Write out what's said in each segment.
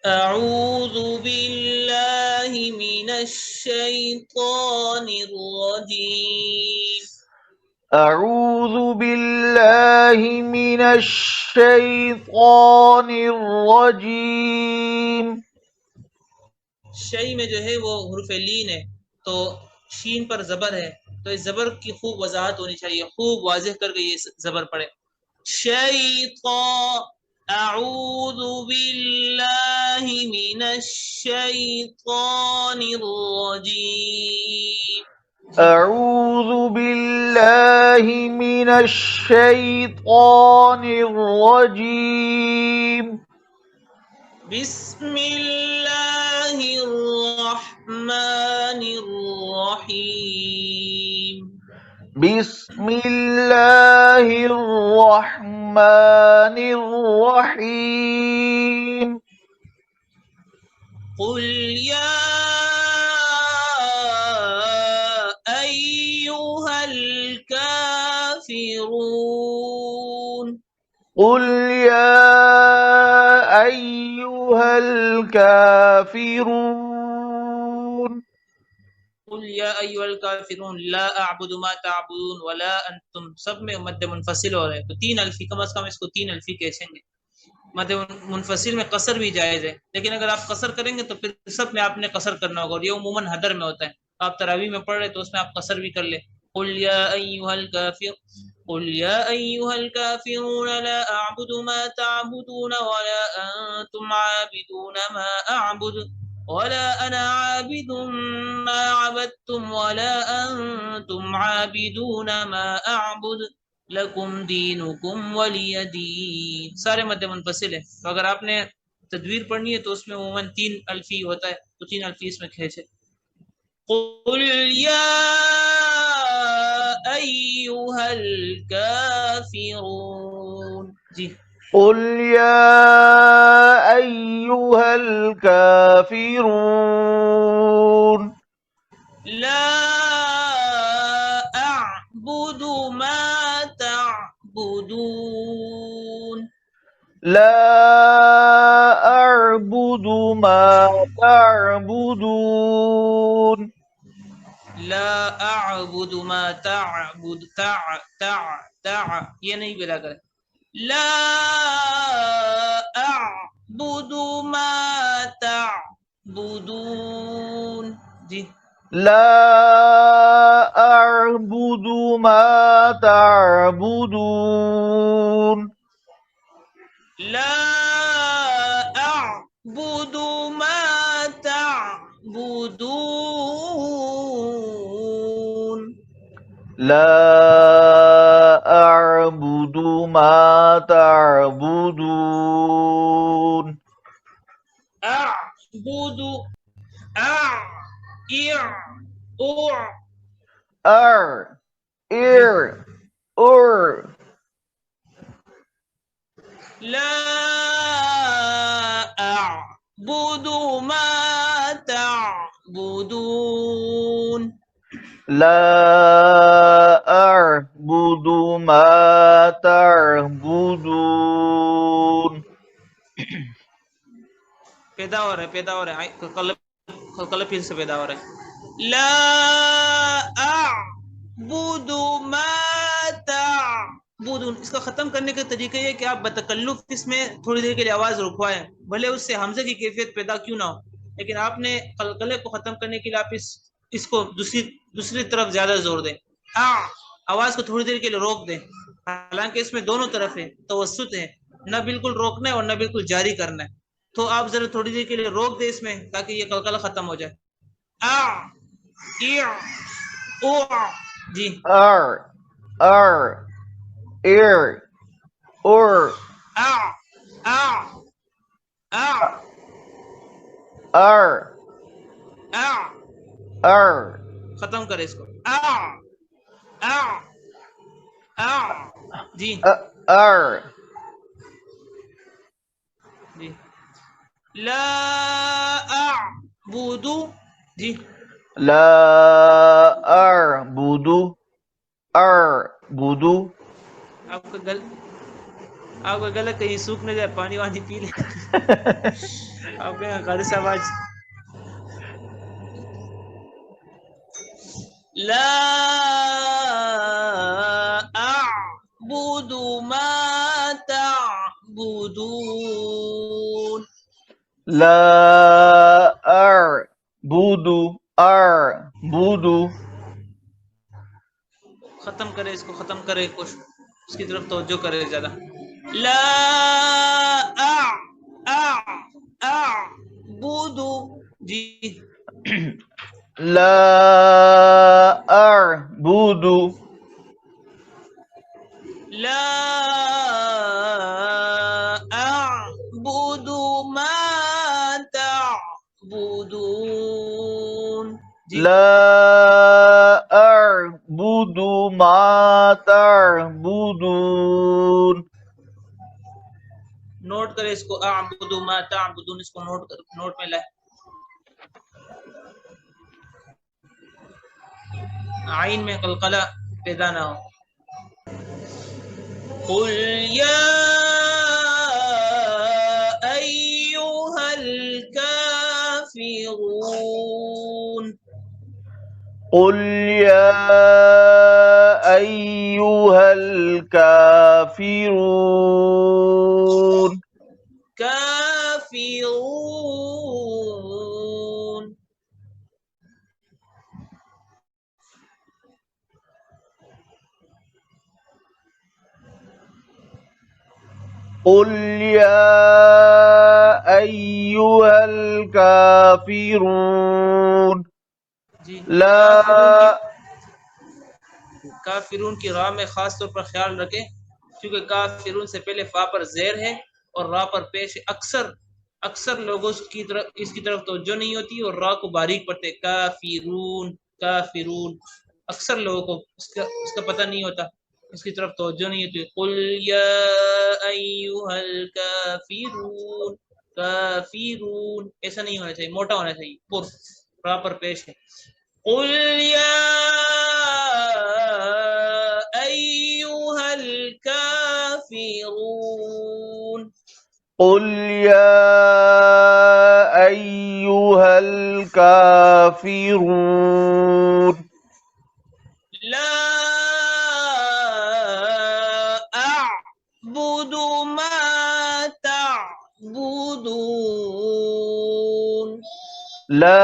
अऊज़ु बिल्लाहि मिनश शैतानिर रजीम। अऊज़ु बिल्लाहि मिनश शैतानिर रजीम। शई में जो है वो हुर्फ लीन है, तो शीन पर जबर है, तो इस जबर की खूब वजाहत होनी चाहिए, खूब वाज़ेह करके ये जबर पड़े। शैता, अऊज़ु बिल्लाहि मिनश शैतानिर रजीम। जी। अऊज़ु बिल्लाहि मिनश शैतानिर रजीम। बिस्मिल्लाहिर रहमानिर रहीम। बिस्मिल्लाहिर रहमानिर रहीम। कुल या अय्युहल काफिरून। قل يا أيها الكافرون। कुल या अय्युहल काफिरून ला अअबुदु मा तअबुदून वला अंतुम, सब में मद्दे मुनफसिल हो रहे हैं, तो तीन अल्फी, कम से कम इसको तीन अल्फी कहेंगे। मद्दे मुनफसिल में कसर भी जायज़ है, लेकिन अगर आप कसर करेंगे तो फिर सब में आपने कसर करना होगा, और ये उमूमन हदर में होता है। आप तरावी में पढ़ रहे तो उसमें आप कसर भी कर ले। कुल या अय्युहल काफिर, कुल या अय्युहल काफिरून ला अअबुदु मा तअबुदून वला अंतुम आबिदून मा अअबुद वला अना आबिदुम मा अबदतुम वला अंतुम आबिदून मा अअबुद लकुम दीनुकुम वलिय दीन। सारे मद्दे मुनफसिल है, तो अगर आपने तदवीर पढ़नी है तो उसमें उमूमन तीन अल्फी होता है, तो तीन अल्फी इसमें खींचे। कुल या अय्युहल काफिरून। जी। قل يا أيها الكافرون ला अअबुदु मा तअबुदून। لا أعبد ما تعبدون ला अअबुदु मा तअबुद, ता ता ता ये नहीं बिला कर। ला अअबुदु मा तअबुदून। जी। لا أعبد ما تعبدون ला अअबुदु मा तअबुदून। لا أعبد ما تعبدون अअबुदु अ इर ओ। أر जी। إر أر ला अअबुदु मा तअबुदून। لا أعبد ما تعبدون पैदा हो रहा है, पैदा हो रहा है, कल कल फिर से पैदा हो रहा है। ला अअबुदु मा तअबुदून। इसका खत्म करने का तरीका ये कि आप बतकल्लुफ इसमें थोड़ी देर के लिए आवाज रुकवाएं, भले उससे हमजे की कैफियत पैदा क्यों ना हो, लेकिन आपने कलकले को खत्म करने के लिए आप इसको दूसरी दूसरी तरफ ज्यादा जोर दें। आ आवाज को थोड़ी देर के लिए रोक दें, हालांकि इसमें दोनों तरफ है, तवस्सुत है, न बिल्कुल रोकना है और न बिल्कुल जारी करना है। तो आप जरा थोड़ी देर के लिए रोक दे इसमें, ताकि ये कलकला खत्म हो जाए। आ ई ओ। जी। أر أر إر أر आ आ आ أر आ। أر खत्म करे इसको। आ आ आ। जी। أر जी। ला अअबुदु। जी। لا أعبد आपका गला कहीं सूख न जाए, पानी वानी पी ले। आप कहें कारी साहब आज ला अअबुदु मा तअबुदून। ला अअबुदु खत्म करे इसको, खत्म करे, कुछ इसकी तरफ तवज्जो करे ज्यादा। ला अअबुदु जी। ला अअबुदु ला अअबुदु मा तअबुदून जी। ला अअबुदु मा तअबुदून। नोट करे इसको, अअबुदु मा तअबुदून, इसको नोट में लाए। आइन में कलकला पैदा ना हो। कुल या अय्युहल काफिरून। कुल या अय्युहल काफिरून। काफिरून। कुल या अय्युहल काफिरून। जी। ला काफिरून की रा में खास तौर पर ख्याल रखें, क्योंकि काफिरून से पहले फा पर ज़ेर है और रा पर पेश है। अक्सर लोगों की तरफ इसकी तरफ तवज्जो नहीं होती और रा को बारीक पढ़ते, काफिरून काफिरून। अक्सर लोगों को इसका पता नहीं होता, इसकी तरफ तवज्जो नहीं होती। कुल या अय्युहल काफिरून, काफिरून ऐसा नहीं होना चाहिए, मोटा होना चाहिए, पुर रा पर पेश है। कुल या अय्युहल काफिरून। कुल या अय्युहल काफिरून। ला अअबुदु मा तअबुदून। ला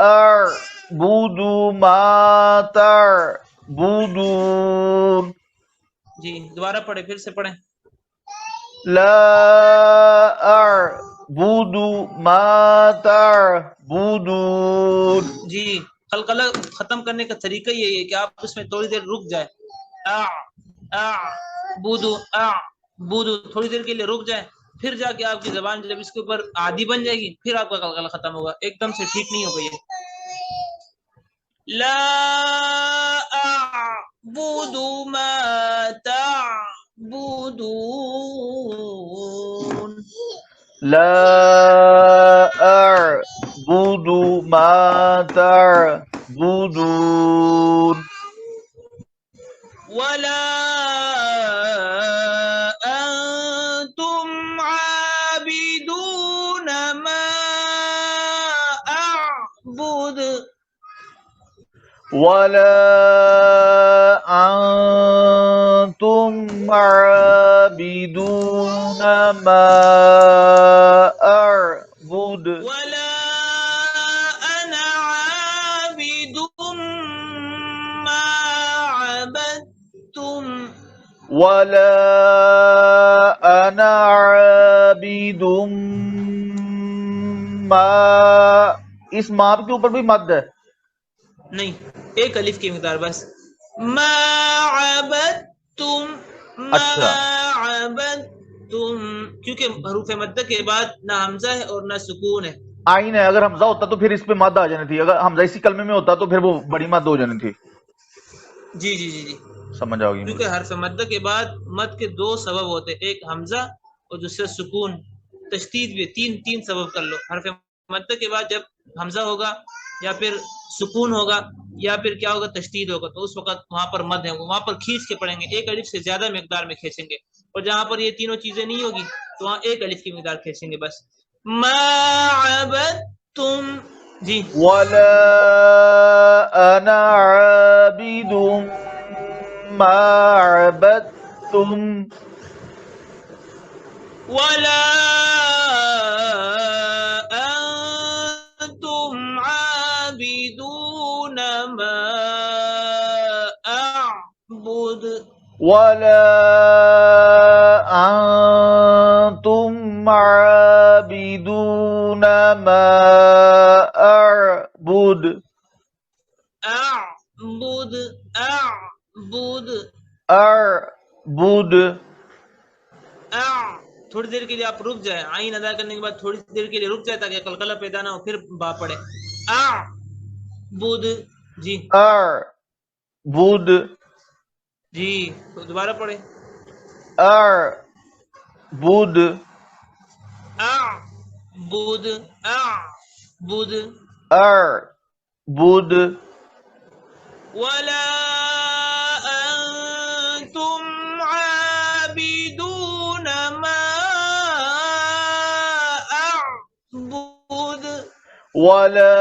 अअबुदु मा तअबुदून। जी दोबारा पढ़े, फिर से पढ़ें। ला अअबुदु मा तअबुदून। जी कलकला खत्म करने का तरीका यही है कि आप उसमें थोड़ी देर रुक जाए। बुदू थोड़ी देर के लिए रुक जाए, फिर जाके आपकी जबान जब इसके ऊपर आदी बन जाएगी फिर आपका कलकला खत्म होगा। एकदम से ठीक नहीं होगा ये। ला अअबुदु मा तअबुदून। ला अअबुदु मा तअबुदून। वला अंतुम आबिदून मा अअबुद। वला अंतुम आबिदून मा अअबुद। वला अना आबिदुम मा अबदतुम। वला अना आबिदुम मा। इस माप के ऊपर भी मद है नहीं, एक अलिफ की मिकदार बस। मा अबदतुम, मा अच्छा अबदतुम, क्योंकि हरूफ मद्द के बाद ना हमजा है और ना सुकून है। आइन है, अगर हमजा होता तो फिर इस पे मद आ जानी थी, अगर हमजा इसी कलमे में होता तो फिर वो बड़ी मद हो जानी थी। जी जी जी जी समझ आओगी क्योंकि हरफ मद्द के बाद मद के दो सबब होते हैं, एक हमजा और दूसरा सुकून। तशदीद भी तीन सबब कर लो। हरफ मद्द के बाद जब हमजा होगा या फिर सुकून होगा या फिर क्या होगा, तशदीद होगा, तो उस वक्त वहां पर मद है, वहां पर खींच के पढ़ेंगे, एक अलिफ से ज्यादा मिकदार में खींचेंगे। और जहां पर ये तीनों चीजें नहीं होगी तो वहां एक अलिफ की मिकदार खींचेंगे बस। माअबदतुम जी। वला अना आबिदुम मा अबदतुम वला अंतुम आबिदून मा अअबुद वला अंतुम आबिदून मा अअबुद अअबुद अअबुद अअबुद। थोड़ी देर के लिए आप रुक जाए, आइन अदा करने के बाद थोड़ी देर के लिए रुक जाए ताकि कलकला पैदा ना हो, फिर बा पड़े। बुध जी। अअबुद जी तो दोबारा पढ़े। अअबुद बुध बुध अअबुद। वला अंतुम आबिदून मा अअबुद वला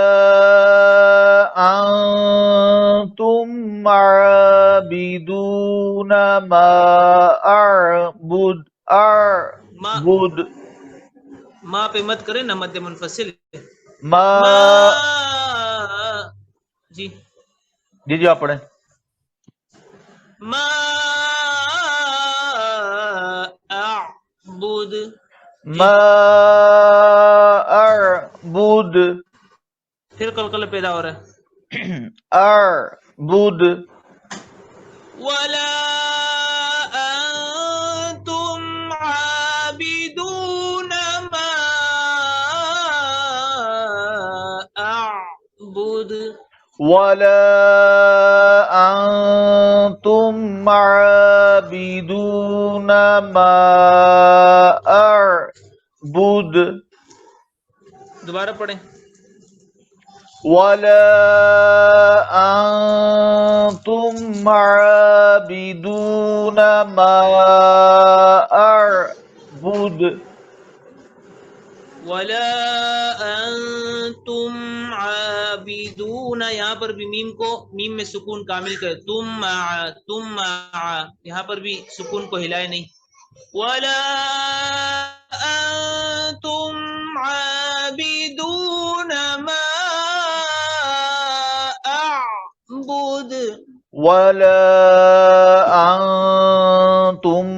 अंतुम आबिदून मा अअबुद अअबुद। माँ पे मत करें ना, मध्य मुनफसिल मा जी। जी जी आप पढ़ें। मा अअबुद मा अअबुद। फिर कलकल पैदा हो रहा है। अअबुद वला अंतुम आबिदून मा अअबुद वला अंतुम आबिदून मा अअबुद। दोबारा पढ़ें। वला अंतुम आबिदून मा अअबुद। वला अंतुम आबिदून, यहाँ पर भी मीम में सुकून कामिल कर। तुम यहाँ पर भी सुकून को हिलाए नहीं। वला अंतुम आबिदून मा अअबुद। वला अंतुम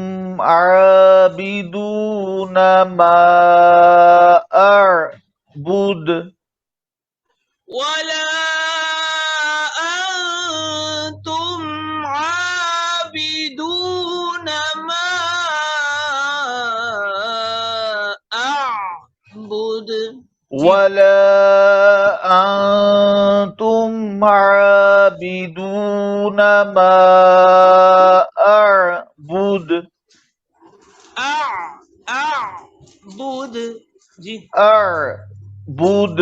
आबिदून मा अअबुद। वला अंतुम आबिदून मा अअबुद। वला अंतुम आबिदून मा अअबुद। अअबुद जी। अअबुद।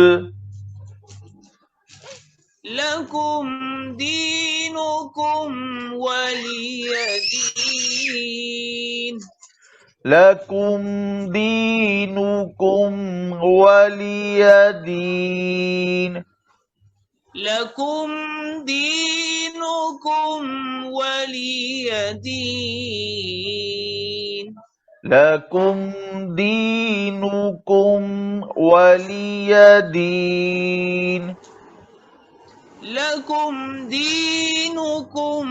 लकुम दीनुकुम वलिय दीन। लकुम दीनुकुम वलिय दीन। लकुम दीनुकुम वलिय दीन। लकुम दीनुकुम वलिय दीन। लकुम दीनुकुम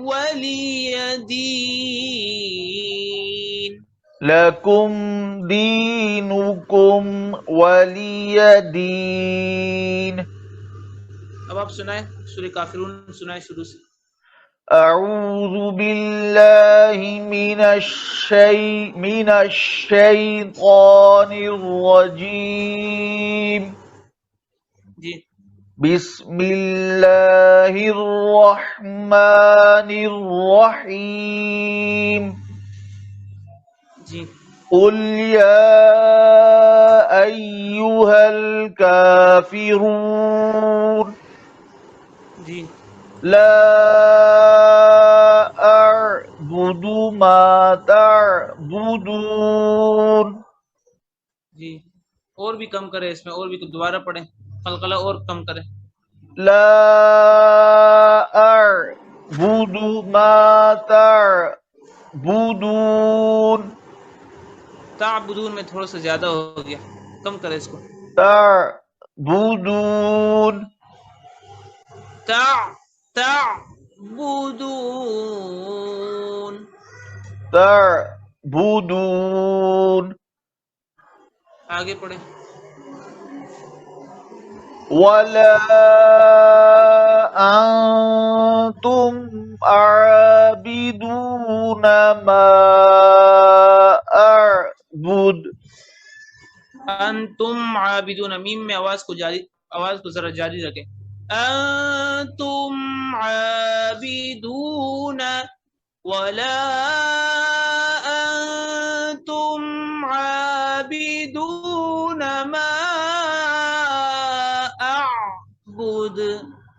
वलिय दीन। लकुम दीनुकुम वलिय दीन। अब आप सुनाए सूरह काफिरून, सुनाए शुरू से। अऊज़ु बिल्लाहि मिनश शैतानिर रजीम। जी। बिस्मिल्लाहिर रहमानिर रहीम। जी। कुल या अय्युहल काफिरून। जी। ला अअबुदु मा ताबुदून। जी, और भी कम करें इसमें, और भी कुछ दोबारा पढ़ें, कलकला और कम करें। ला अअबुदु मा ताबुदून। ताबुदून में थोड़ा सा ज्यादा हो गया, कम करें इसको। ताबुदून। ता ताबुदून। ताबुदून। आगे पढ़े। वला अंतुम आबिदून मा अअबुद। अंतुम आबिदून, मीम में आवाज को जरा जारी रखें। अंतुम आबिदून वला अंतुम आबिदून मा अअबुद।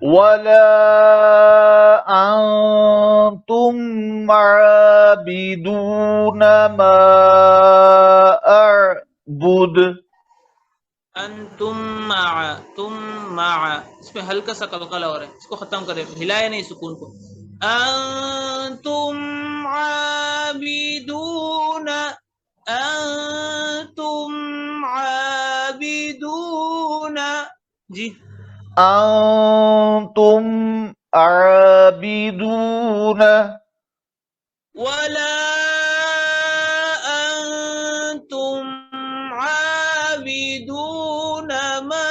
वला अंतुम आबिदून मा अअबुद। तुम मा, इसमें हल्का सा कलकला हो रहा है, इसको खत्म करें, हिलाए नहीं सुकून को। तुम आबिदून, तुम आबिदून। जी, अंतुम आबिदून वला अंतुम आबिदून मा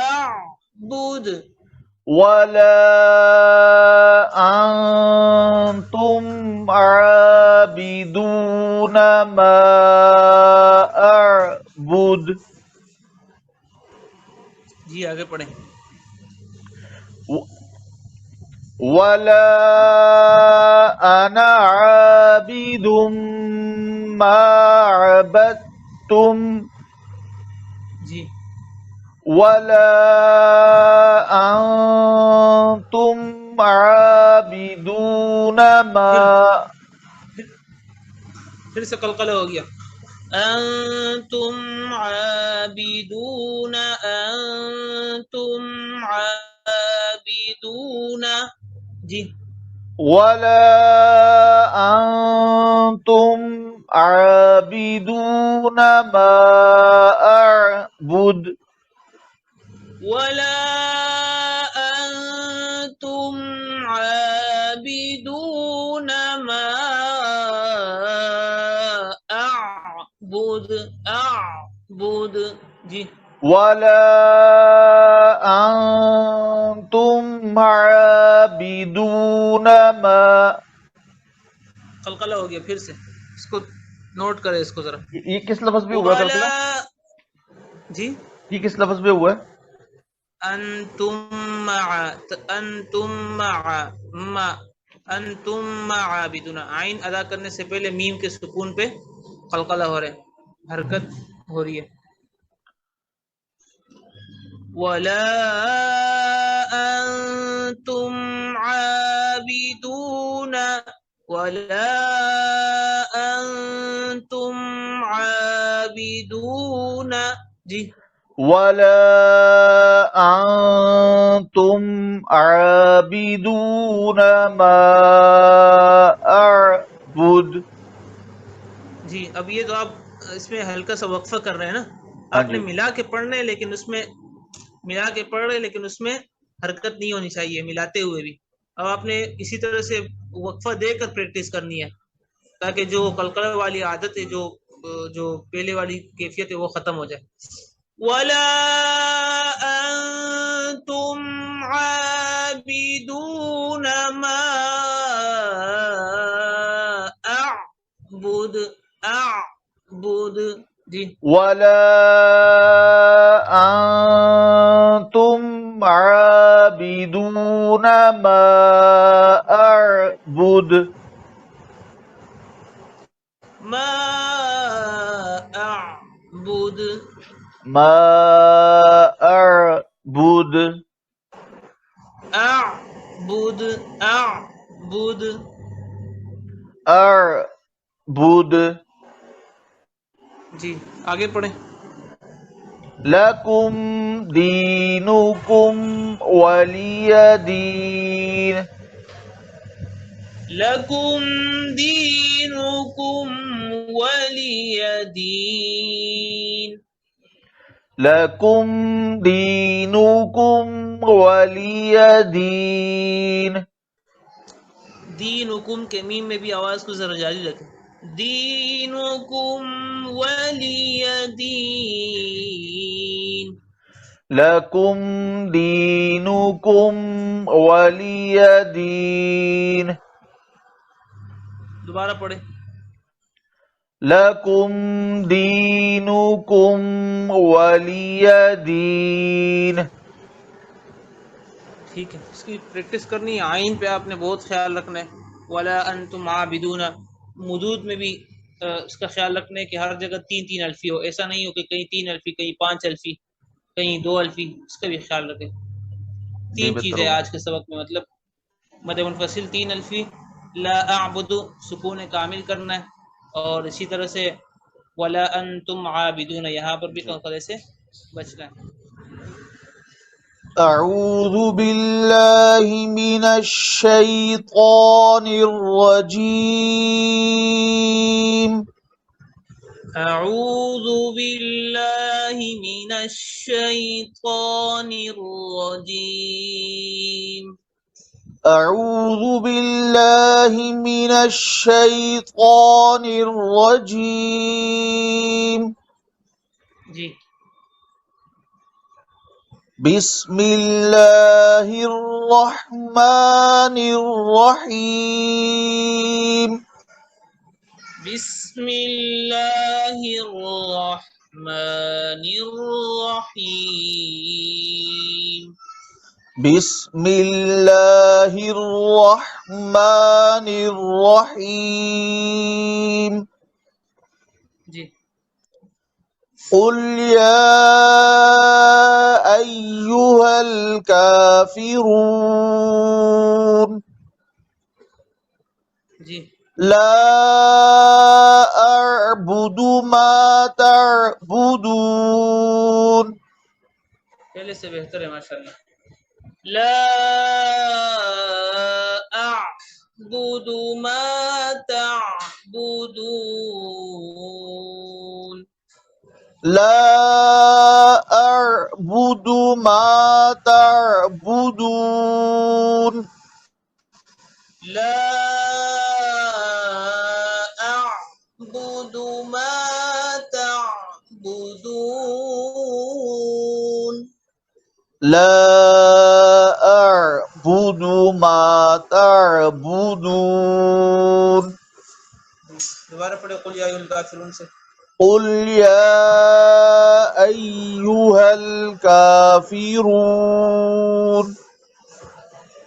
अअबुद। वला अंतुम आबिदून मा अअबुद। जी, आगे पढ़ें। वला अना आबिदुम मा अबदतुम। जी, वला अंतुम आबिदून मा। फिर से कलकला हो गया। अंतुम आबिदून, अंतुम आबिदून। जी, वला अंतुम आबिदून मा अअबुद। वला अंतुम आबिदून मा अअबुद। जी, वला अंतुम आबिदून मा। कलकला हो गया, फिर से इसको नोट करें, इसको जरा। ये किस लफ्ज पे हुआ कलकला? जी, ये किस लफ्ज पे हुआ है? अंतुम मा आबिदूना, आइन अदा करने से पहले मीम के सुकून पे कलकला हो रहा है, हरकत हो रही है। वला अंतुम आबिदून, वला अंतुम आबिदून। जी, वला अंतुम आबिदून मा अअबुद। जी, अब ये तो आप इसमें हल्का सा वक्फा कर रहे हैं ना, हाँ आपने जी। मिला के पढ़ना है, लेकिन उसमें मिला के पढ़ रहे हैं, लेकिन उसमें हरकत नहीं होनी चाहिए मिलाते हुए भी। अब आपने इसी तरह से वक्फा देकर प्रैक्टिस करनी है, ताकि जो कलकला वाली आदत है, जो पहले वाली कैफियत है, वो खत्म हो जाए। वला अंतुम आबिदून मा अअबुद। जी, वला अंतुम आबिदून मा अअबुद। मा अअबुद। मा अअबुद। अअबुद, अअबुद। अअबुद जी आगे पढ़े। लकुम दीनुकुम वलिय दीन। लकुम दीनुकुम वलिय दीन। लकुम दीनुकुम वलिय दीन। दीनुकुम के मीम में भी आवाज को जरा जारी रखें। दीनुकुम वलिय दीन। लकुम दीनुकुम वलिय दीन। दोबारा पढ़े। लकुम दीनुकुम वलिय दीन। ठीक है, इसकी प्रैक्टिस करनी है। आइन पे आपने बहुत ख्याल रखना है। वला अंतुम आबिदूना, मुदूद में भी इसका ख्याल रखना है कि हर जगह तीन तीन अल्फी हो। ऐसा नहीं हो कि कहीं तीन अल्फी, कहीं पांच अल्फी, कहीं दो अल्फी। इसका भी ख्याल रखें। जी तीन बेहतर चीज़ें होगा। आज के सबक में, मतलब मद मुनफसिल तीन अल्फी, ला अअबुदु सुकून कामिल करना है, और इसी तरह से वला अंतुम आबिदून, यहाँ पर भी कदे से बचना है। अऊज़ु बिल्लाहि मिनश शैतानिर रजीम। अऊज़ु बिल्लाहि मिनश शैतानिर रजीम। अऊज़ु बिल्लाहि मिनश शैतानिर रजीम। जी बिस्मिल्लाहिर रहमानिर रहीम। बिस्मिल्लाहिर रहमानिर रहीम। बिस्मिल्लाहिर रहमानिर रहीम। जी कुल या अय्युहल काफिरून। जी ला अअबुदु मा तअबुदून। पहले से बेहतर है माशाल्लाह। ला अअबुदु मा तअबुदून। ला अअबुदु मा तअबुदून। ला अअबुदु मा तअबुदून। ला अअबुदु मा तअबुदून। दोबारा पढ़े कुल या अय्युहल काफिरून से। कुल या अय्युहल काफिरून।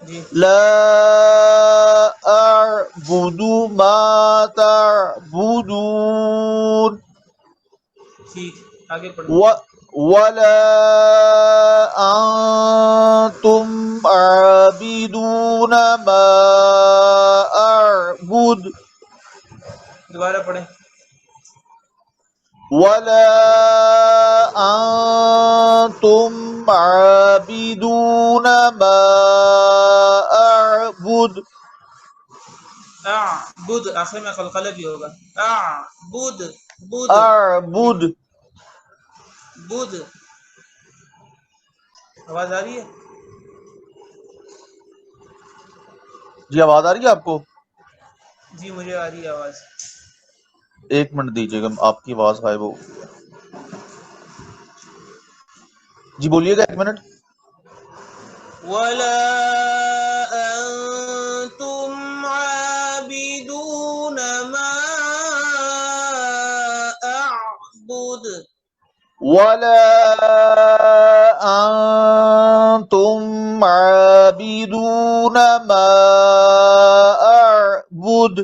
जी ला अअबुदु मा तअबुदून। ठीक, आगे पढ़ो। वला अंतुम आबिदून मा अअबुद। दोबारा पढ़े। वला अंतुम आबिदून मा अअबुद। बुध आखिर में कलकला भी होगा। बुध बुध अअबुद। बुध। आवाज आ रही है? जी आवाज आ रही है आपको? जी मुझे आ रही है आवाज। एक मिनट दीजिएगा, आपकी आवाज गायब हो गई है। जी बोलिएगा, एक मिनट। वला अंतुम आबिदून मा अअबुद। वला अंतुम आबिदून मा अअबुद।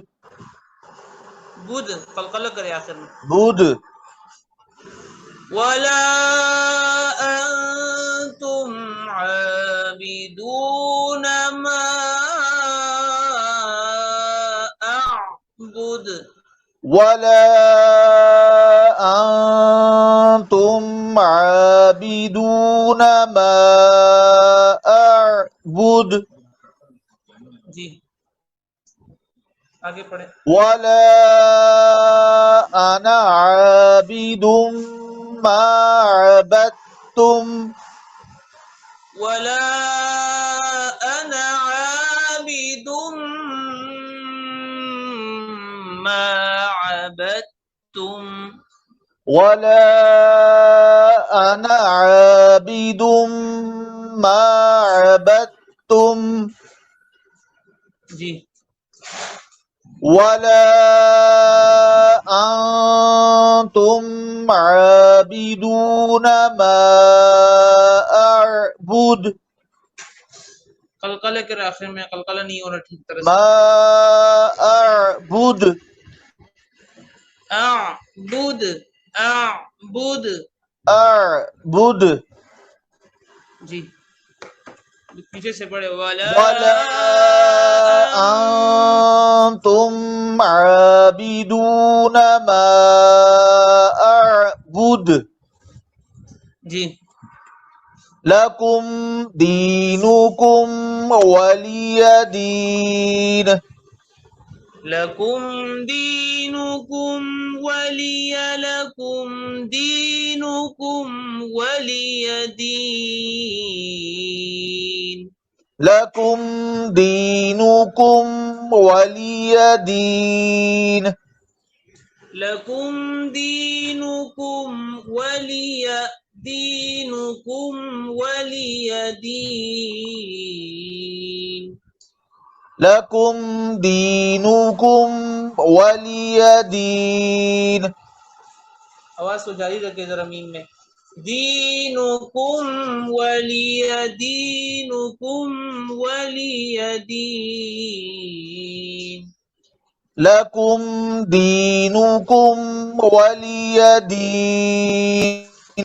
बुध कलकला करे आखिर में। बुध। वला अंतुम आबिदून मा वला अंतुम आबिदून मा अअबुद। जी आगे पढ़े। वला अना आबिदुम मा अबदतुम। वला अना आबिदुम मा अबदतुम। वला अना आबिदुम मा अबदतुम। जी वला अंतुम आबिदून मा अअबुद। कलकले के आखिर में कलकला नहीं हो रहा ठीक तरह मा से। अअबुद। अअबुद अअबुद। अअबुद। जी पीछे से पढ़े। वला वला अंतुम आबिदून मा अअबुद। जी लकुम दीनुकुम वलिय दीन। लकुम दीनुकुम वलिय लकुम दीनुकुम वलिय दीन। लकुम दीनुकुम वलिय दीन। लकुम दीनुकुम वलिय दीनुकुम वलिय दीन। लकुम दीनुकुम वलिय दीन। आवाज को जारी रखे जरा मीम में। दीनुकुम वलिय दीनुकुम वलिय दीन। लकुम दीनुकुम वलिय दीन।